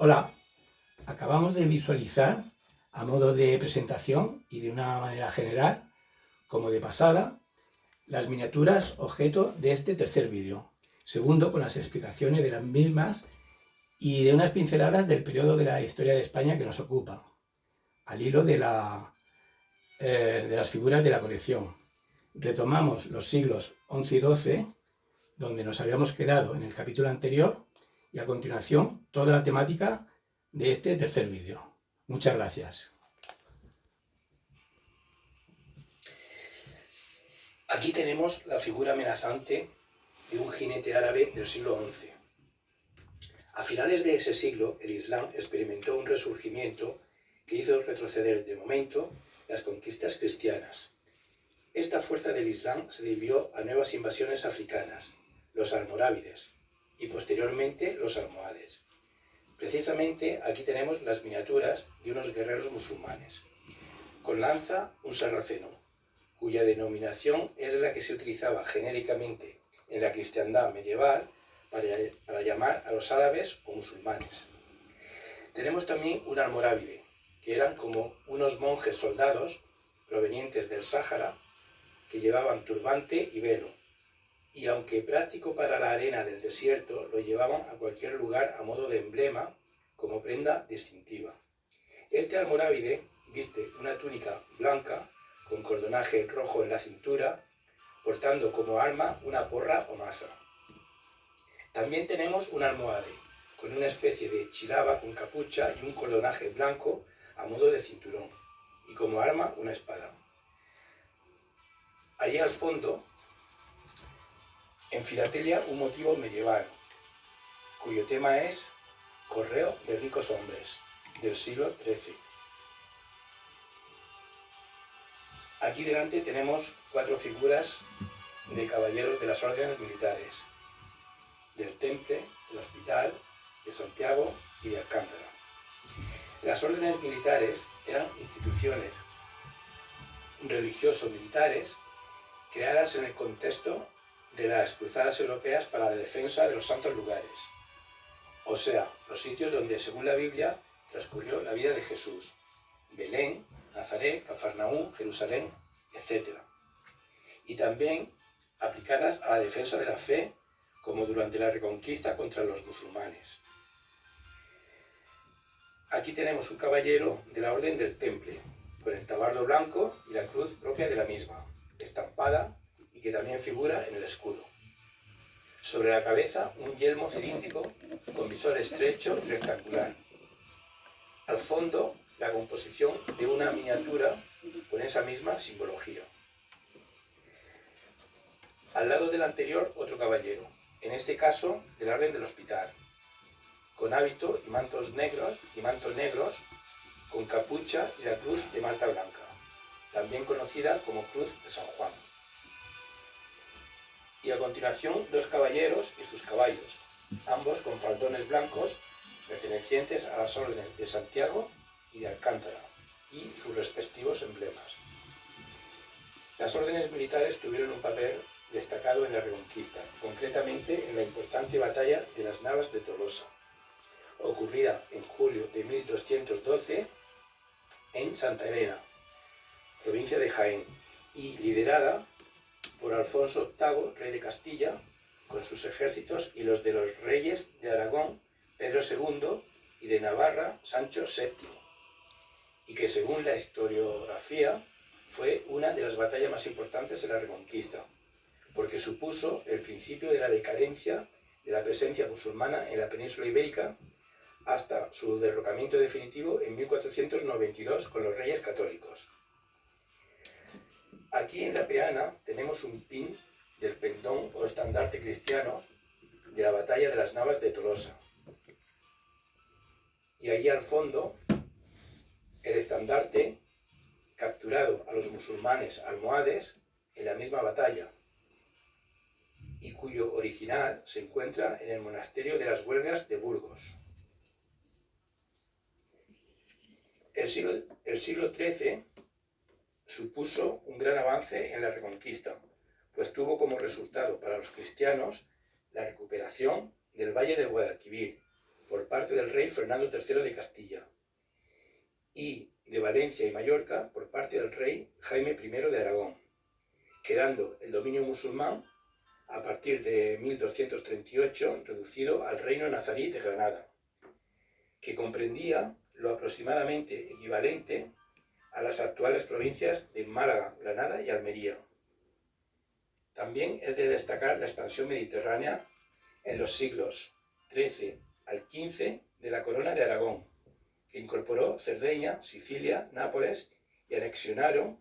Hola, acabamos de visualizar a modo de presentación y de una manera general, como de pasada, las miniaturas objeto de este tercer vídeo. Segundo, con las explicaciones de las mismas y de unas pinceladas del periodo de la historia de España que nos ocupa, al hilo de las figuras de la colección. Retomamos los siglos XI y XII, donde nos habíamos quedado en el capítulo anterior, y a continuación toda la temática de este tercer vídeo. Muchas gracias. Aquí tenemos la figura amenazante de un jinete árabe del siglo XI. A finales de ese siglo, el Islam experimentó un resurgimiento que hizo retroceder de momento las conquistas cristianas. Esta fuerza del Islam se debió a nuevas invasiones africanas, los almorávides, y posteriormente los almohades. Precisamente aquí tenemos las miniaturas de unos guerreros musulmanes. Con lanza, un sarraceno, cuya denominación es la que se utilizaba genéricamente en la cristiandad medieval para llamar a los árabes o musulmanes. Tenemos también un almorávide, que eran como unos monjes soldados provenientes del Sáhara que llevaban turbante y velo, y aunque práctico para la arena del desierto, lo llevaban a cualquier lugar a modo de emblema como prenda distintiva. Este almorávide viste una túnica blanca con cordonaje rojo en la cintura, portando como arma una porra o maza. También tenemos un almohade, con una especie de chilaba con capucha y un cordonaje blanco a modo de cinturón, y como arma una espada. Allí al fondo, en filatelia, un motivo medieval, cuyo tema es Correo de ricos hombres, del siglo XIII. Aquí delante tenemos 4 figuras de caballeros de las órdenes militares, del Temple, del Hospital, de Santiago y de Alcántara. Las órdenes militares eran instituciones religioso-militares creadas en el contexto de las cruzadas europeas para la defensa de los santos lugares, o sea, los sitios donde, según la Biblia, transcurrió la vida de Jesús: Belén, Nazaret, Cafarnaúm, Jerusalén, etc. Y también aplicadas a la defensa de la fe, como durante la Reconquista contra los musulmanes. Aquí tenemos un caballero de la Orden del Temple, con el tabardo blanco y la cruz propia de la misma, estampada y que también figura en el escudo. Sobre la cabeza, un yelmo cilíndrico con visor estrecho y rectangular. Al fondo, la composición de una miniatura con esa misma simbología. Al lado del anterior, otro caballero, en este caso de la Orden del Hospital, con hábito y mantos negros, con capucha y la cruz de Malta blanca, también conocida como Cruz de San Juan. Y a continuación, 2 caballeros y sus caballos, ambos con faldones blancos pertenecientes a las órdenes de Santiago y de Alcántara, y sus respectivos emblemas. Las órdenes militares tuvieron un papel destacado en la Reconquista, concretamente en la importante batalla de las Navas de Tolosa, ocurrida en julio de 1212 en Santa Elena, provincia de Jaén, y liderada por Alfonso VIII, rey de Castilla, con sus ejércitos y los de los reyes de Aragón, Pedro II, y de Navarra, Sancho VII, y que según la historiografía fue una de las batallas más importantes de la Reconquista, porque supuso el principio de la decadencia de la presencia musulmana en la península ibérica hasta su derrocamiento definitivo en 1492 con los reyes católicos. Aquí en la peana tenemos un pin del pendón o estandarte cristiano de la batalla de las Navas de Tolosa. Y ahí al fondo, el estandarte capturado a los musulmanes almohades en la misma batalla, y cuyo original se encuentra en el monasterio de las Huelgas de Burgos. El siglo XIII supuso un gran avance en la Reconquista, pues tuvo como resultado para los cristianos la recuperación del Valle del Guadalquivir por parte del rey Fernando III de Castilla y de Valencia y Mallorca por parte del rey Jaime I de Aragón, quedando el dominio musulmán a partir de 1238 reducido al reino nazarí de Granada, que comprendía lo aproximadamente equivalente a las actuales provincias de Málaga, Granada y Almería. También es de destacar la expansión mediterránea en los siglos XIII al XV de la Corona de Aragón, que incorporó Cerdeña, Sicilia, Nápoles y anexionaron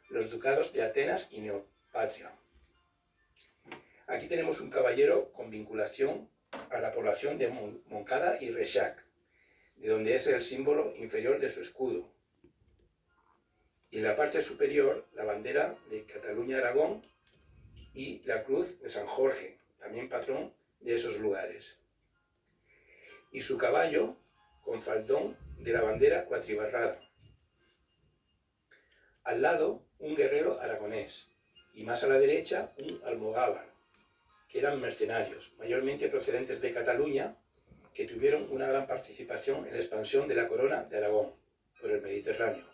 los ducados de Atenas y Neopatria. Aquí tenemos un caballero con vinculación a la población de Moncada y Reixac, de donde es el símbolo inferior de su escudo. Y en la parte superior, la bandera de Cataluña-Aragón y la cruz de San Jorge, también patrón de esos lugares. Y su caballo con faldón de la bandera cuatribarrada. Al lado, un guerrero aragonés, y más a la derecha, un almogávar, que eran mercenarios, mayormente procedentes de Cataluña, que tuvieron una gran participación en la expansión de la corona de Aragón por el Mediterráneo.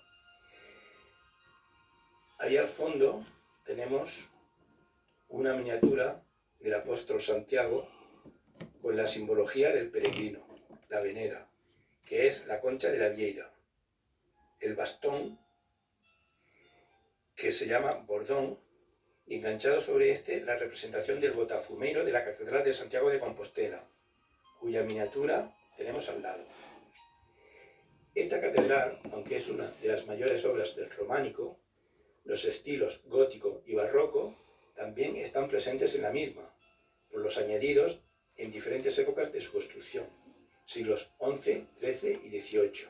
Ahí al fondo tenemos una miniatura del apóstol Santiago con la simbología del peregrino, la venera, que es la concha de la vieira, el bastón, que se llama bordón, y enganchado sobre este la representación del botafumeiro de la Catedral de Santiago de Compostela, cuya miniatura tenemos al lado. Esta catedral, aunque es una de las mayores obras del románico, los estilos gótico y barroco también están presentes en la misma, por los añadidos en diferentes épocas de su construcción, siglos XI, XIII y XVIII.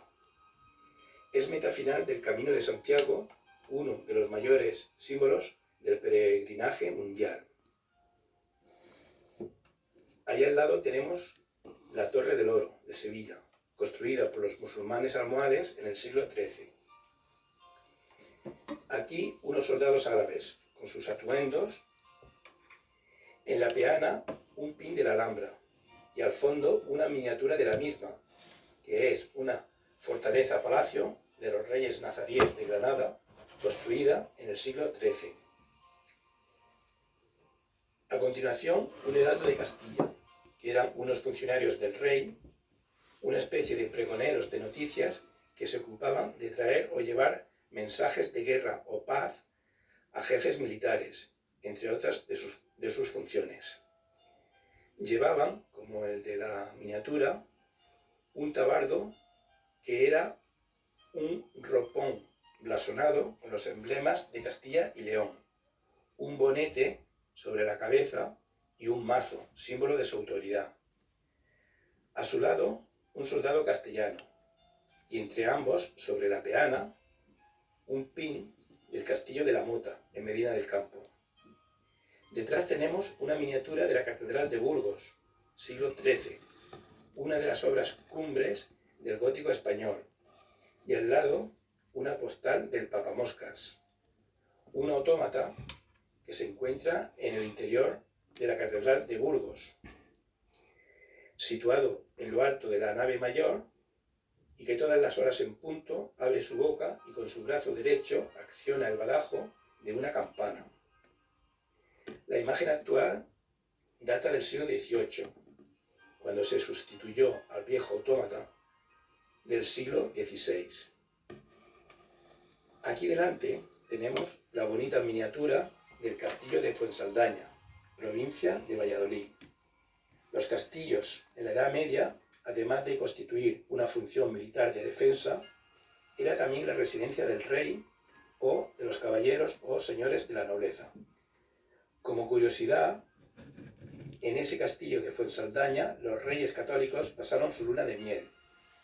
Es meta final del Camino de Santiago, uno de los mayores símbolos del peregrinaje mundial. Ahí al lado tenemos la Torre del Oro de Sevilla, construida por los musulmanes almohades en el siglo XIII. Aquí unos soldados árabes con sus atuendos, en la peana un pin de la Alhambra y al fondo una miniatura de la misma, que es una fortaleza-palacio de los reyes nazaríes de Granada, construida en el siglo XIII. A continuación, un heraldo de Castilla, que eran unos funcionarios del rey, una especie de pregoneros de noticias que se ocupaban de traer o llevar mensajes de guerra o paz a jefes militares, entre otras de sus funciones. Llevaban, como el de la miniatura, un tabardo que era un ropón blasonado con los emblemas de Castilla y León, un bonete sobre la cabeza y un mazo, símbolo de su autoridad. A su lado, un soldado castellano, y entre ambos, sobre la peana, un pin del castillo de la Mota, en Medina del Campo. Detrás tenemos una miniatura de la Catedral de Burgos, siglo XIII, una de las obras cumbres del gótico español, y al lado una postal del Papamoscas, un autómata que se encuentra en el interior de la Catedral de Burgos, situado en lo alto de la nave mayor, y que todas las horas en punto abre su boca y con su brazo derecho acciona el badajo de una campana. La imagen actual data del siglo XVIII, cuando se sustituyó al viejo autómata del siglo XVI. Aquí delante tenemos la bonita miniatura del castillo de Fuensaldaña, provincia de Valladolid. Los castillos en la Edad Media, además de constituir una función militar de defensa, era también la residencia del rey o de los caballeros o señores de la nobleza. Como curiosidad, en ese castillo de Fuensaldaña los reyes católicos pasaron su luna de miel,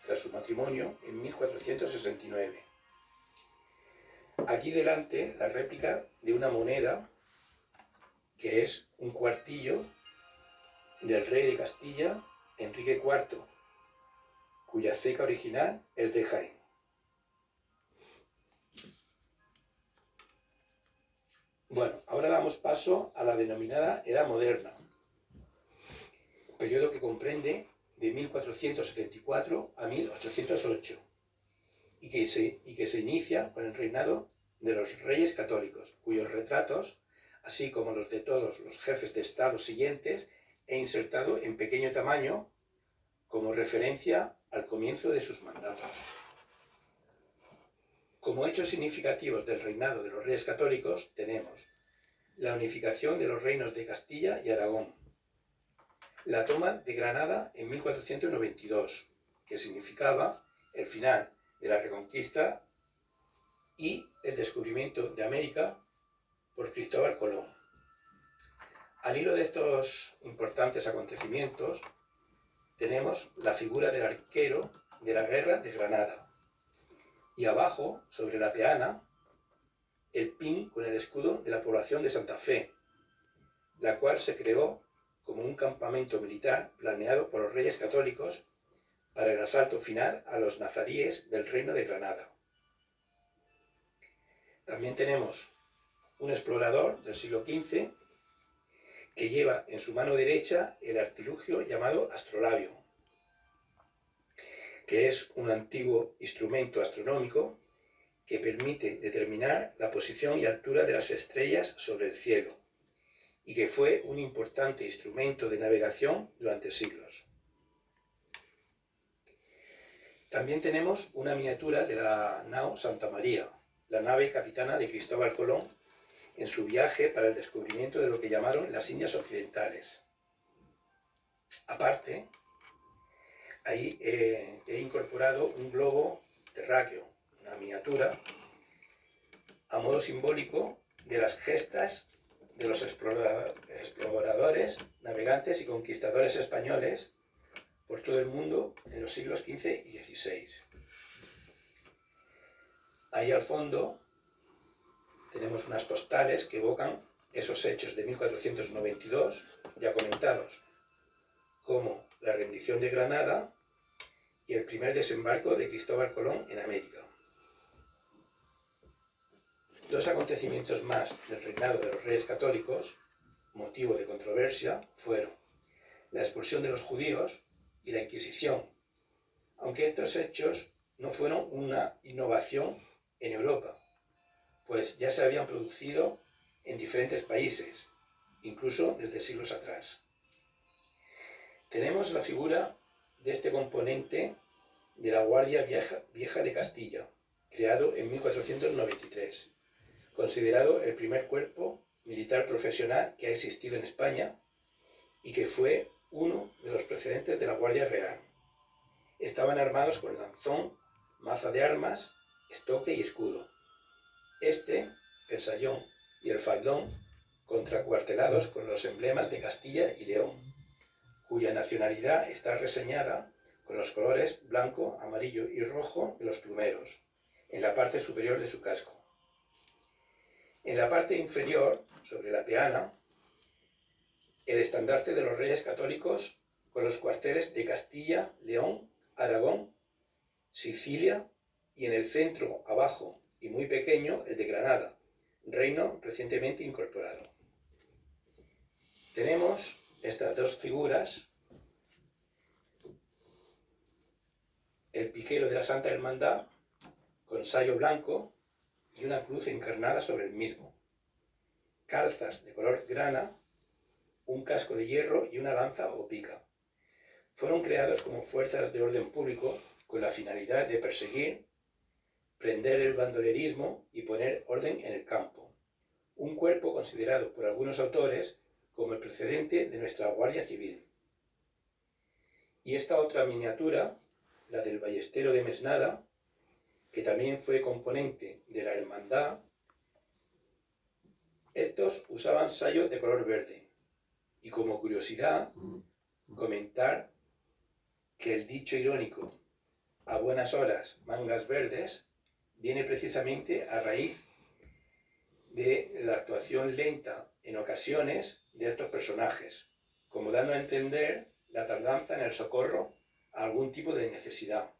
tras su matrimonio en 1469. Aquí delante la réplica de una moneda que es un cuartillo del rey de Castilla, Enrique IV, cuya ceca original es de Jaén. Bueno, ahora damos paso a la denominada Edad Moderna, periodo que comprende de 1474 a 1808 y que se inicia con el reinado de los reyes católicos, cuyos retratos, así como los de todos los jefes de Estado siguientes, he insertado en pequeño tamaño como referencia al comienzo de sus mandatos. Como hechos significativos del reinado de los reyes católicos tenemos la unificación de los reinos de Castilla y Aragón, la toma de Granada en 1492, que significaba el final de la Reconquista y el descubrimiento de América por Cristóbal Colón. Al hilo de estos importantes acontecimientos, tenemos la figura del arquero de la Guerra de Granada, y abajo, sobre la peana, el pin con el escudo de la población de Santa Fe, la cual se creó como un campamento militar planeado por los reyes católicos para el asalto final a los nazaríes del Reino de Granada. También tenemos un explorador del siglo XV que lleva en su mano derecha el artilugio llamado astrolabio, que es un antiguo instrumento astronómico que permite determinar la posición y altura de las estrellas sobre el cielo, y que fue un importante instrumento de navegación durante siglos. También tenemos una miniatura de la nao Santa María, la nave capitana de Cristóbal Colón en su viaje para el descubrimiento de lo que llamaron las Indias Occidentales. Aparte, ahí he incorporado un globo terráqueo, una miniatura, a modo simbólico de las gestas de los exploradores, navegantes y conquistadores españoles por todo el mundo en los siglos XV y XVI. Ahí al fondo tenemos unas postales que evocan esos hechos de 1492 ya comentados, como la rendición de Granada y el primer desembarco de Cristóbal Colón en América. Dos acontecimientos más del reinado de los reyes católicos, motivo de controversia, fueron la expulsión de los judíos y la Inquisición, aunque estos hechos no fueron una innovación en Europa, pues ya se habían producido en diferentes países, incluso desde siglos atrás. Tenemos la figura de este componente de la Guardia Vieja de Castilla, creado en 1493, considerado el primer cuerpo militar profesional que ha existido en España y que fue uno de los precedentes de la Guardia Real. Estaban armados con lanzón, maza de armas, estoque y escudo. El sayón y el faldón, contracuartelados con los emblemas de Castilla y León, cuya nacionalidad está reseñada con los colores blanco, amarillo y rojo de los plumeros, en la parte superior de su casco. En la parte inferior, sobre la peana, el estandarte de los Reyes Católicos con los cuarteles de Castilla, León, Aragón, Sicilia y en el centro, abajo y muy pequeño, el de Granada, reino recientemente incorporado. Tenemos estas dos figuras, el piquero de la Santa Hermandad con sayo blanco y una cruz encarnada sobre el mismo, calzas de color grana, un casco de hierro y una lanza o pica. Fueron creados como fuerzas de orden público con la finalidad de perseguir, prender el bandolerismo y poner orden en el campo. Un cuerpo considerado por algunos autores como el precedente de nuestra Guardia Civil. Y esta otra miniatura, la del ballestero de Mesnada, que también fue componente de la hermandad, estos usaban sayo de color verde. Y como curiosidad, comentar que el dicho irónico "a buenas horas, mangas verdes" viene precisamente a raíz de la actuación lenta en ocasiones de estos personajes, como dando a entender la tardanza en el socorro a algún tipo de necesidad.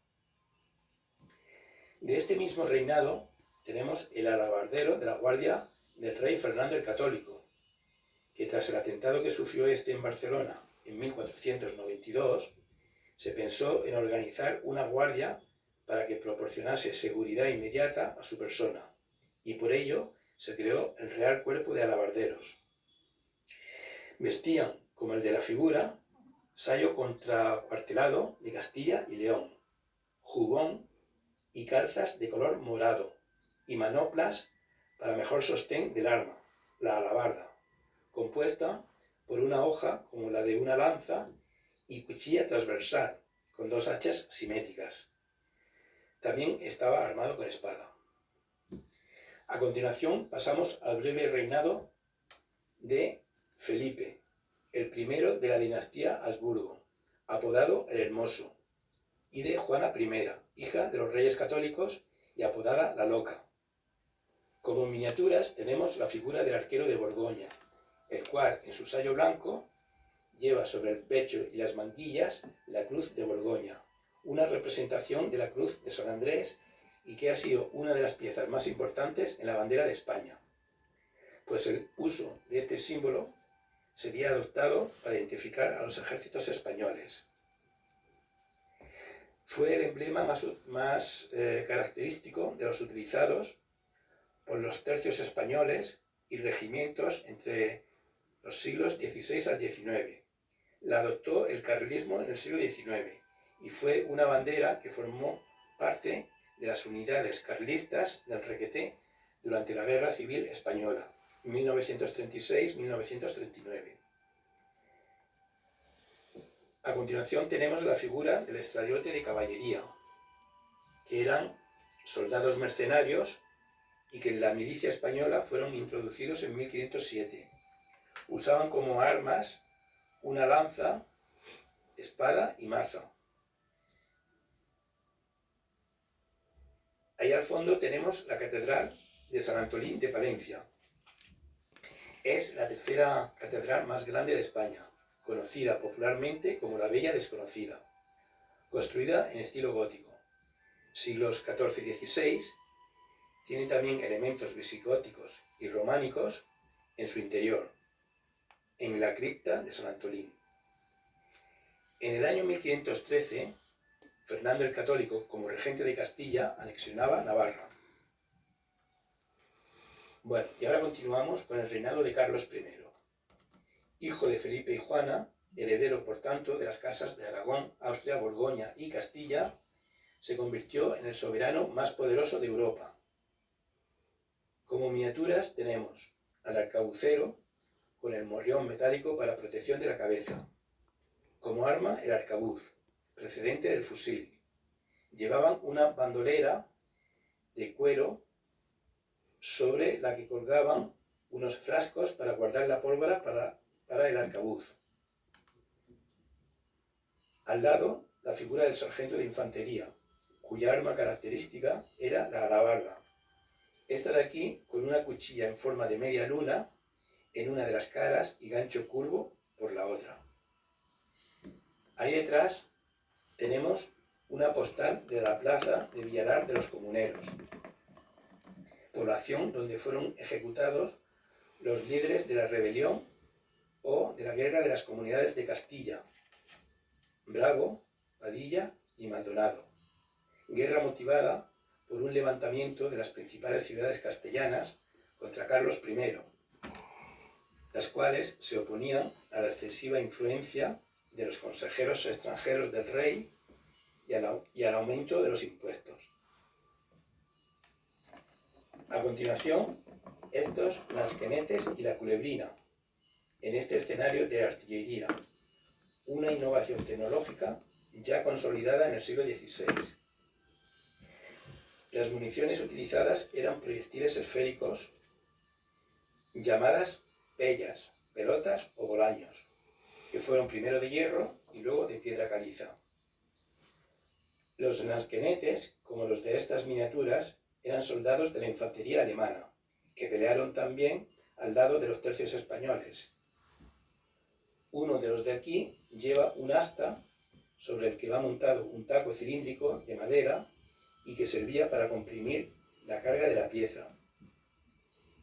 De este mismo reinado tenemos el alabardero de la guardia del rey Fernando el Católico, que tras el atentado que sufrió este en Barcelona en 1492, se pensó en organizar una guardia para que proporcionase seguridad inmediata a su persona, y por ello se creó el Real Cuerpo de Alabarderos. Vestían, como el de la figura, sayo contracuartelado de Castilla y León, jubón y calzas de color morado, y manoplas para mejor sostén del arma, la alabarda, compuesta por una hoja como la de una lanza y cuchilla transversal, con 2 hachas simétricas. También estaba armado con espada. A continuación pasamos al breve reinado de Felipe, el primero de la dinastía Habsburgo, apodado el Hermoso, y de Juana I, hija de los reyes católicos y apodada la Loca. Como miniaturas tenemos la figura del arquero de Borgoña, el cual en su sayo blanco lleva sobre el pecho y las manguillas la cruz de Borgoña, una representación de la cruz de San Andrés y que ha sido una de las piezas más importantes en la bandera de España, pues el uso de este símbolo sería adoptado para identificar a los ejércitos españoles. Fue el emblema más característico de los utilizados por los tercios españoles y regimientos entre los siglos XVI al XIX. La adoptó el carlismo en el siglo XIX y fue una bandera que formó parte de las unidades carlistas del Requeté durante la Guerra Civil Española, 1936-1939. A continuación tenemos la figura del estradiote de caballería, que eran soldados mercenarios y que en la milicia española fueron introducidos en 1507. Usaban como armas una lanza, espada y maza. Ahí al fondo tenemos la Catedral de San Antolín de Palencia. Es la tercera catedral más grande de España, conocida popularmente como la Bella Desconocida, construida en estilo gótico. Siglos XIV y XVI, tiene también elementos visigóticos y románicos en su interior, en la cripta de San Antolín. En el año 1513, Fernando el Católico, como regente de Castilla, anexionaba Navarra. Bueno, y ahora continuamos con el reinado de Carlos I, hijo de Felipe y Juana, heredero por tanto de las casas de Aragón, Austria, Borgoña y Castilla, se convirtió en el soberano más poderoso de Europa. Como miniaturas tenemos al arcabucero con el morrión metálico para protección de la cabeza. Como arma el arcabuz, precedente del fusil. Llevaban una bandolera de cuero sobre la que colgaban unos frascos para guardar la pólvora para el arcabuz. Al lado, la figura del sargento de infantería, cuya arma característica era la alabarda. Esta de aquí con una cuchilla en forma de media luna en una de las caras y gancho curvo por la otra. Ahí detrás tenemos una postal de la plaza de Villalar de los Comuneros, población donde fueron ejecutados los líderes de la rebelión o de la guerra de las comunidades de Castilla, Bravo, Padilla y Maldonado. Guerra motivada por un levantamiento de las principales ciudades castellanas contra Carlos I, las cuales se oponían a la excesiva influencia de los consejeros extranjeros del rey y al aumento de los impuestos. A continuación, estos lansquenetes y la culebrina, en este escenario de artillería, una innovación tecnológica ya consolidada en el siglo XVI. Las municiones utilizadas eran proyectiles esféricos llamadas pellas, pelotas o bolaños, que fueron primero de hierro y luego de piedra caliza. Los lansquenetes, como los de estas miniaturas, eran soldados de la infantería alemana, que pelearon también al lado de los tercios españoles. Uno de los de aquí lleva un asta sobre el que va montado un taco cilíndrico de madera y que servía para comprimir la carga de la pieza.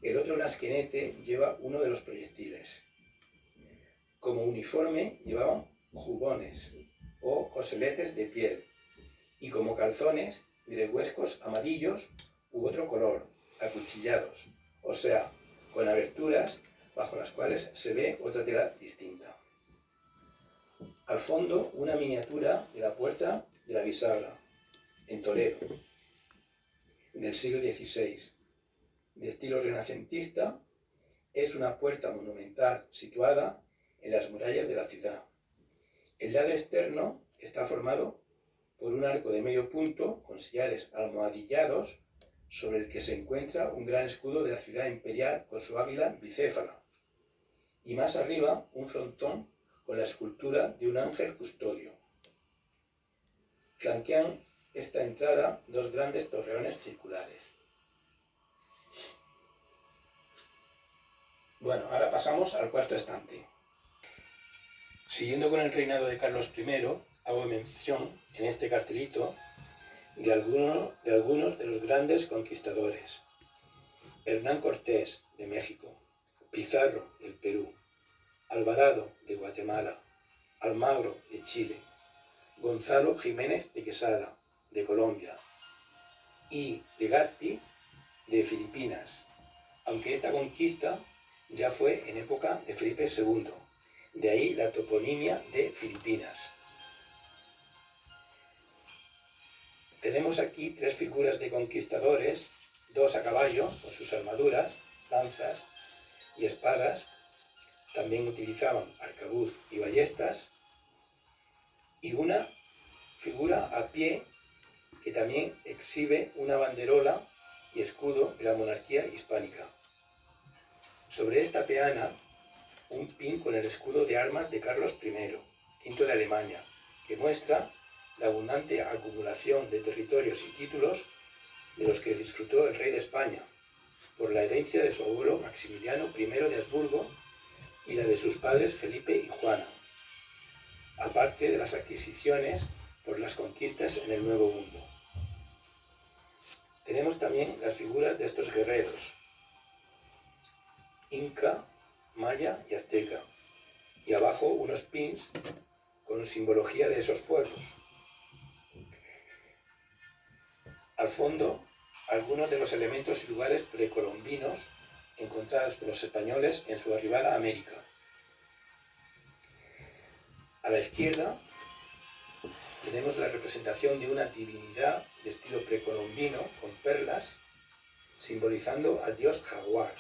El otro lansquenete lleva uno de los proyectiles. Como uniforme llevaban jubones o coseletes de piel, y como calzones gregüescos amarillos u otro color, acuchillados, o sea, con aberturas bajo las cuales se ve otra tela distinta. Al fondo, una miniatura de la puerta de la bisagra, en Toledo, del siglo XVI, de estilo renacentista. Es una puerta monumental situada en las murallas de la ciudad. El lado externo está formado por un arco de medio punto con sillares almohadillados sobre el que se encuentra un gran escudo de la ciudad imperial con su águila bicéfala, y más arriba un frontón con la escultura de un ángel custodio. Flanquean esta entrada dos grandes torreones circulares. Bueno, ahora pasamos al cuarto estante. Siguiendo con el reinado de Carlos I, hago mención en este cartelito de algunos de los grandes conquistadores: Hernán Cortés, de México; Pizarro, del Perú; Alvarado, de Guatemala; Almagro, de Chile; Gonzalo Jiménez de Quesada, de Colombia; y Legazpi, de Filipinas, aunque esta conquista ya fue en época de Felipe II, de ahí la toponimia de Filipinas. Tenemos aquí tres figuras de conquistadores, dos a caballo con sus armaduras, lanzas y espadas. También utilizaban arcabuz y ballestas, y una figura a pie que también exhibe una banderola y escudo de la monarquía hispánica. Sobre esta peana, un pin con el escudo de armas de Carlos I, V de Alemania, que muestra la abundante acumulación de territorios y títulos de los que disfrutó el rey de España, por la herencia de su abuelo Maximiliano I de Habsburgo y la de sus padres Felipe y Juana, aparte de las adquisiciones por las conquistas en el Nuevo Mundo. Tenemos también las figuras de estos guerreros: inca, maya y azteca, y abajo unos pins con simbología de esos pueblos. Al fondo, algunos de los elementos y lugares precolombinos encontrados por los españoles en su arribada a América. A la izquierda tenemos la representación de una divinidad de estilo precolombino con perlas, simbolizando al dios jaguar.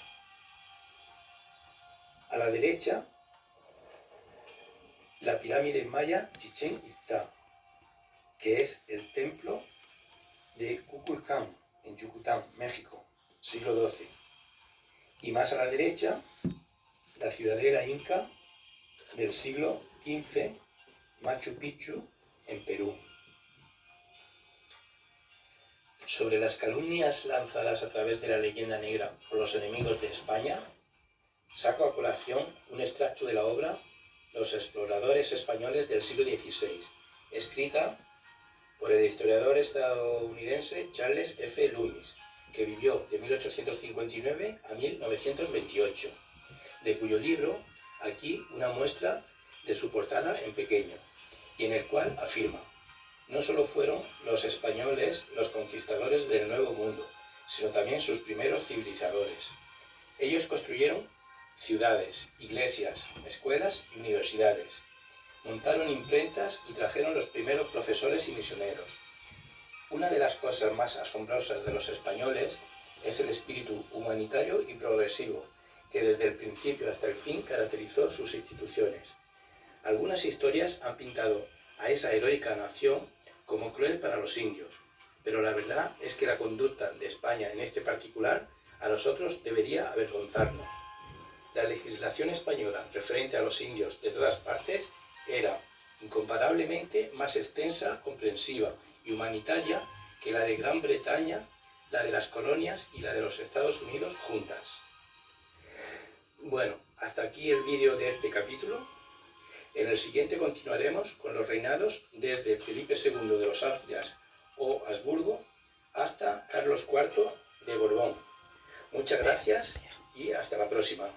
A la derecha, la pirámide maya Chichén Itzá, que es el templo de Kukulcán, en Yucatán, México, siglo XII. Y más a la derecha, la ciudadela inca del siglo XV, Machu Picchu, en Perú. Sobre las calumnias lanzadas a través de la leyenda negra por los enemigos de España, saco a colación un extracto de la obra Los exploradores españoles del siglo XVI, escrita por el historiador estadounidense Charles F. Loomis, que vivió de 1859 a 1928, de cuyo libro aquí una muestra de su portada en pequeño, y en el cual afirma: no solo fueron los españoles los conquistadores del Nuevo Mundo, sino también sus primeros civilizadores. Ellos construyeron ciudades, iglesias, escuelas y universidades. Montaron imprentas y trajeron los primeros profesores y misioneros. Una de las cosas más asombrosas de los españoles es el espíritu humanitario y progresivo que desde el principio hasta el fin caracterizó sus instituciones. Algunas historias han pintado a esa heroica nación como cruel para los indios, pero la verdad es que la conducta de España en este particular a nosotros debería avergonzarnos. La legislación española referente a los indios de todas partes era incomparablemente más extensa, comprensiva y humanitaria que la de Gran Bretaña, la de las colonias y la de los Estados Unidos juntas. Bueno, hasta aquí el vídeo de este capítulo. En el siguiente continuaremos con los reinados desde Felipe II de los Austrias o Habsburgo hasta Carlos IV de Borbón. Muchas gracias y hasta la próxima.